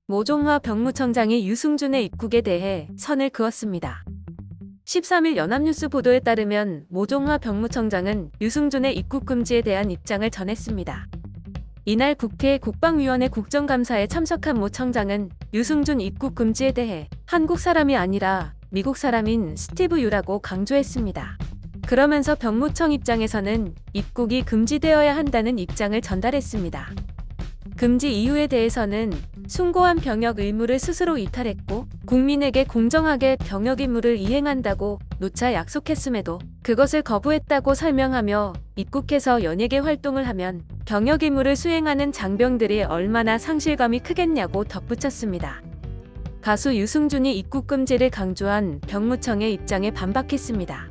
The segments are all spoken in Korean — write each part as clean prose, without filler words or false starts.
모종화 병무청장이 유승준의 입국에 대해 선을 그었습니다. 13일 연합뉴스 보도에 따르면 모종화 병무청장은 유승준의 입국 금지에 대한 입장을 전했습니다. 이날 국회 국방위원회 국정감사에 참석한 모 청장은 유승준 입국 금지에 대해 한국 사람이 아니라 미국 사람인 스티브 유라고 강조했습니다. 그러면서 병무청 입장에서는 입국이 금지되어야 한다는 입장을 전달했습니다. 금지 이유에 대해서는 숭고한 병역 의무를 스스로 이탈했고 국민에게 공정하게 병역 임무를 이행한다고 누차 약속했음에도 그것을 거부했다고 설명하며 입국해서 연예계 활동을 하면 병역 임무를 수행하는 장병들이 얼마나 상실감이 크겠냐고 덧붙였습니다. 가수 유승준이 입국 금지를 강조한 병무청의 입장에 반박했습니다.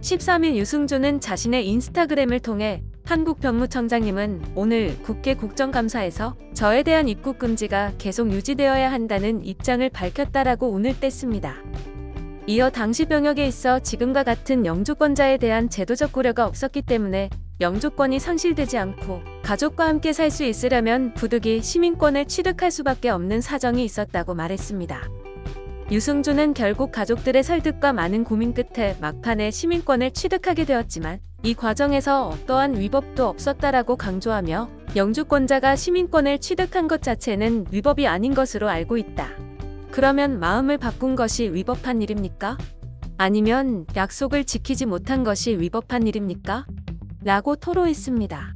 13일 유승준은 자신의 인스타그램을 통해 한국 병무청장님은 오늘 국회 국정감사에서 저에 대한 입국 금지가 계속 유지되어야 한다는 입장을 밝혔다라고 오늘 뗐습니다. 이어 당시 병역에 있어 지금과 같은 영주권자에 대한 제도적 고려가 없었기 때문에 영주권이 상실되지 않고 가족과 함께 살 수 있으려면 부득이 시민권을 취득할 수밖에 없는 사정이 있었다고 말했습니다. 유승준은 결국 가족들의 설득과 많은 고민 끝에 막판에 시민권을 취득하게 되었지만 이 과정에서 어떠한 위법도 없었다라고 강조하며 영주권자가 시민권을 취득한 것 자체는 위법이 아닌 것으로 알고 있다. 그러면 마음을 바꾼 것이 위법한 일입니까? 아니면 약속을 지키지 못한 것이 위법한 일입니까? 라고 토로했습니다.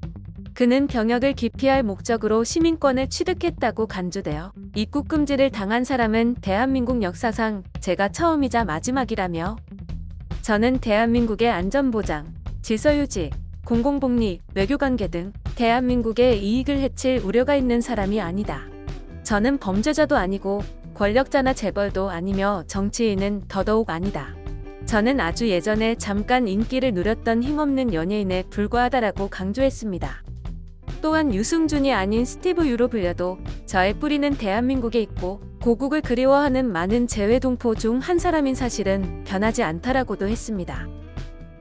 그는 병역을 기피할 목적으로 시민권을 취득했다고 간주되어 입국 금지를 당한 사람은 대한민국 역사상 제가 처음이자 마지막이라며 저는 대한민국의 안전보장, 질서유지, 공공복리, 외교관계 등 대한민국의 이익을 해칠 우려가 있는 사람이 아니다. 저는 범죄자도 아니고 권력자나 재벌도 아니며 정치인은 더더욱 아니다. 저는 아주 예전에 잠깐 인기를 누렸던 힘없는 연예인에 불과하다라고 강조했습니다. 또한 유승준이 아닌 스티브 유로 불려도 저의 뿌리는 대한민국에 있고 고국을 그리워하는 많은 재외동포 중 한 사람인 사실은 변하지 않다라고도 했습니다.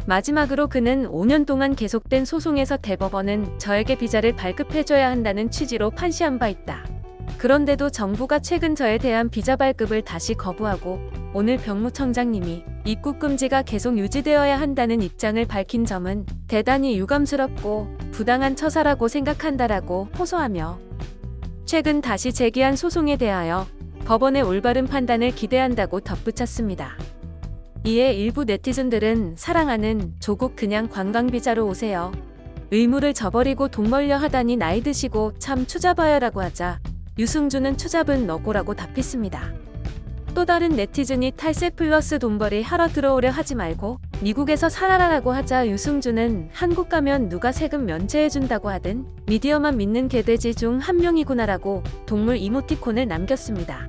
마지막으로 그는 5년 동안 계속된 소송에서 대법원은 저에게 비자를 발급해줘야 한다는 취지로 판시한 바 있다. 그런데도 정부가 최근 저에 대한 비자 발급을 다시 거부하고 오늘 병무청장님이 입국 금지가 계속 유지되어야 한다는 입장을 밝힌 점은 대단히 유감스럽고 부당한 처사라고 생각한다라고 호소하며 최근 다시 제기한 소송에 대하여 법원의 올바른 판단을 기대한다고 덧붙였습니다. 이에 일부 네티즌들은 사랑하는 조국 그냥 관광비자로 오세요. 의무를 저버리고 돈 벌려 하다니 나이 드시고 참 추잡아요라고 하자 유승준은 추잡은 너고라고 답했습니다. 또 다른 네티즌이 탈세 플러스 돈벌이 하러 들어오려 하지 말고 미국에서 살아라라고 하자 유승준은 한국 가면 누가 세금 면제해준다고 하든 미디어만 믿는 개돼지 중 한 명이구나라고 동물 이모티콘을 남겼습니다.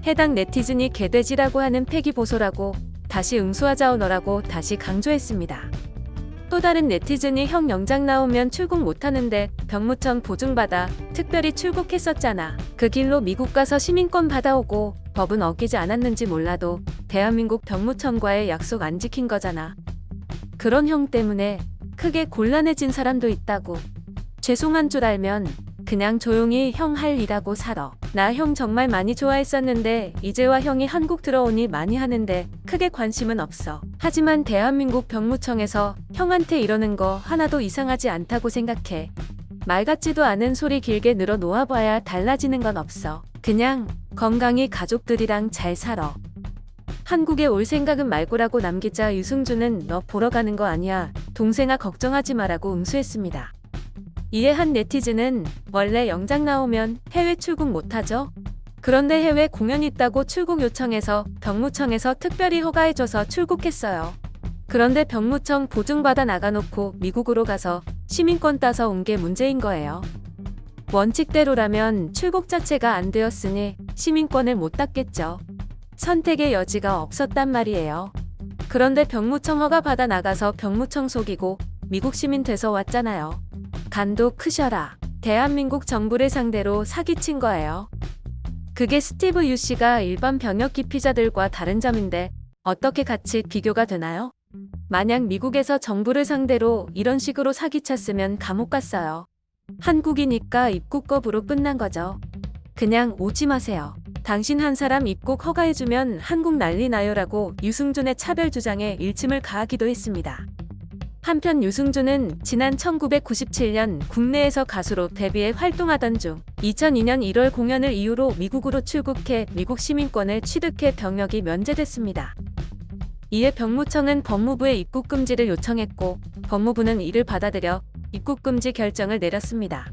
해당 네티즌이 개돼지라고 하는 폐기보소라고 다시 응수하자오너라고 다시 강조했습니다. 또 다른 네티즌이 형 영장 나오면 출국 못하는데 병무청 보증받아 특별히 출국했었잖아. 그 길로 미국 가서 시민권 받아오고 법은 어기지 않았는지 몰라도 대한민국 병무청과의 약속 안 지킨 거잖아. 그런 형 때문에 크게 곤란해진 사람도 있다고. 죄송한 줄 알면 그냥 조용히 형 할 일하고 살아. 나 형 정말 많이 좋아했었는데 이제와 형이 한국 들어오니 많이 하는데 크게 관심은 없어. 하지만 대한민국 병무청에서 형한테 이러는 거 하나도 이상하지 않다고 생각해. 말 같지도 않은 소리 길게 늘어 놓아봐야 달라지는 건 없어. 그냥 건강히 가족들이랑 잘 살아. 한국에 올 생각은 말고라고 남기자 유승준은 너 보러 가는 거 아니야. 동생아 걱정하지 마라고 응수했습니다. 이에 한 네티즌은 원래 영장 나오면 해외 출국 못하죠? 그런데 해외 공연 있다고 출국 요청해서 병무청에서 특별히 허가해줘서 출국했어요. 그런데 병무청 보증받아 나가놓고 미국으로 가서 시민권 따서 온 게 문제인 거예요. 원칙대로라면 출국 자체가 안 되었으니 시민권을 못 땄겠죠. 선택의 여지가 없었단 말이에요. 그런데 병무청 허가 받아 나가서 병무청 속이고 미국 시민 돼서 왔잖아요. 간도 크셔라. 대한민국 정부를 상대로 사기친 거예요. 그게 스티브 유 씨가 일반 병역 기피자들과 다른 점인데 어떻게 같이 비교가 되나요? 만약 미국에서 정부를 상대로 이런 식으로 사기쳤으면 감옥 갔어요. 한국이니까 입국 거부로 끝난 거죠. 그냥 오지 마세요. 당신 한 사람 입국 허가해주면 한국 난리 나요라고 유승준의 차별 주장에 일침을 가하기도 했습니다. 한편 유승준은 지난 1997년 국내에서 가수로 데뷔해 활동하던 중 2002년 1월 공연을 이유로 미국으로 출국해 미국 시민권을 취득해 병역이 면제됐습니다. 이에 병무청은 법무부에 입국 금지를 요청했고 법무부는 이를 받아들여 입국 금지 결정을 내렸습니다.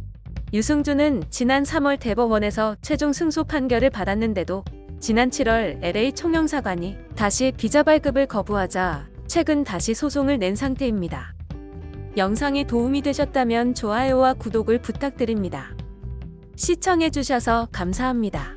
유승준은 지난 3월 대법원에서 최종 승소 판결을 받았는데도 지난 7월 LA 총영사관이 다시 비자 발급을 거부하자 최근 다시 소송을 낸 상태입니다. 영상이 도움이 되셨다면 좋아요와 구독을 부탁드립니다. 시청해주셔서 감사합니다.